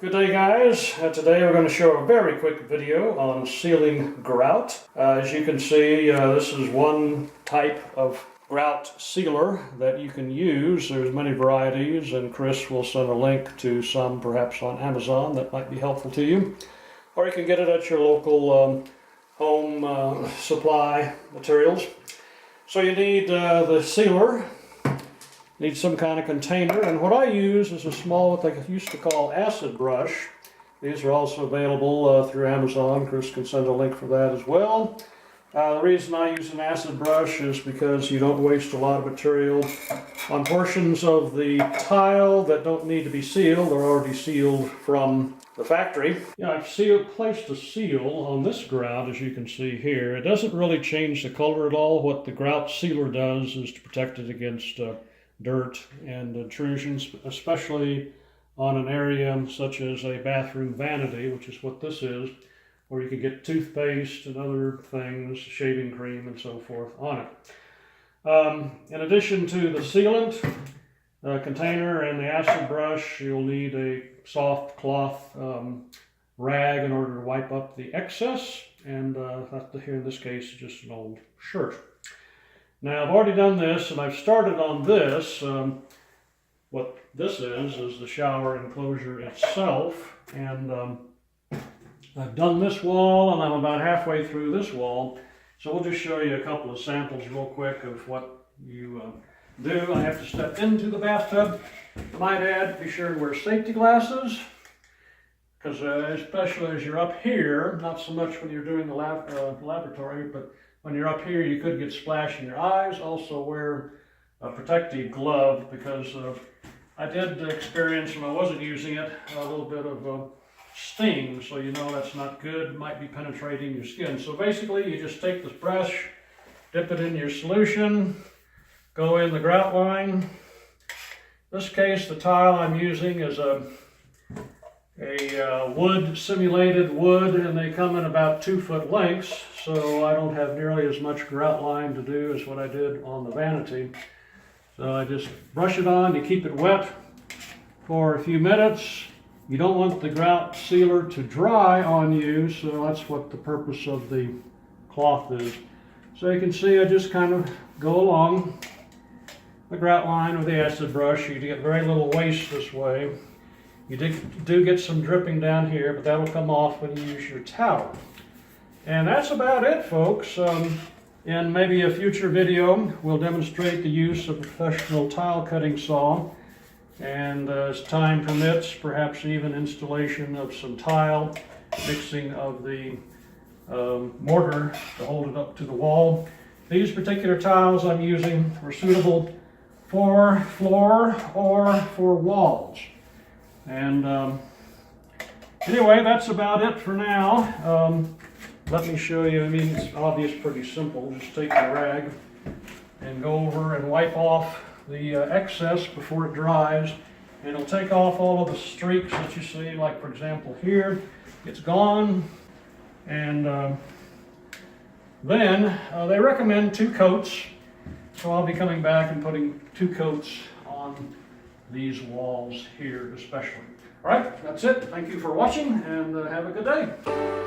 Good day, guys. Today we're going to show a very quick video on sealing grout. As you can see, this is one type of grout sealer that you can use. There's many varieties, and Chris will send a link to some perhaps on Amazon that might be helpful to you. Or you can get it at your local home supply materials. So you need the sealer. Need some kind of container, and what I use is a small, what they used to call acid brush. These are also available through Amazon. Chris can send a link for that as well. The reason I use an acid brush is because you don't waste a lot of material on portions of the tile that don't need to be sealed. They're already sealed from the factory. I've placed a seal on this grout, as you can see here. It doesn't really change the color at all. What the grout sealer does is to protect it against dirt and intrusions, especially on an area such as a bathroom vanity, which is what this is, where you can get toothpaste and other things, shaving cream and so forth on it. In addition to the sealant container and the acid brush, you'll need a soft cloth rag in order to wipe up the excess, and here in this case just an old shirt. Now, I've already done this, and I've started on this. What this is the shower enclosure itself, and I've done this wall, and I'm about halfway through this wall. So we'll just show you a couple of samples real quick of what you do. I have to step into the bathtub. I might add, be sure to wear safety glasses, because especially as you're up here, not so much when you're doing the laboratory, but when you're up here, you could get splash in your eyes. Also wear a protective glove, because I did experience, when I wasn't using it, a little bit of sting, so you know that's not good. It might be penetrating your skin. So basically, you just take this brush, dip it in your solution, go in the grout line. In this case, the tile I'm using is a wood, simulated wood, and they come in about 2-foot lengths, so I don't have nearly as much grout line to do as what I did on the vanity. So I just brush it on. You keep it wet for a few minutes. You don't want the grout sealer to dry on you, so that's what the purpose of the cloth is. So you can see I just kind of go along the grout line with the acid brush. You get very little waste this way. You do get some dripping down here, but that'll come off when you use your towel. And that's about it, folks. In maybe a future video, we'll demonstrate the use of a professional tile cutting saw. And as time permits, perhaps even installation of some tile, mixing of the mortar to hold it up to the wall. These particular tiles I'm using are suitable for floor or for walls. And anyway, that's about it for now. Let me show you. I mean, it's obvious, pretty simple. Just take the rag and go over and wipe off the excess before it dries. And it'll take off all of the streaks that you see, like for example here. It's gone. And then they recommend 2 coats. So I'll be coming back and putting 2 coats on these walls here especially. All right, that's it. Thank you for watching, and have a good day.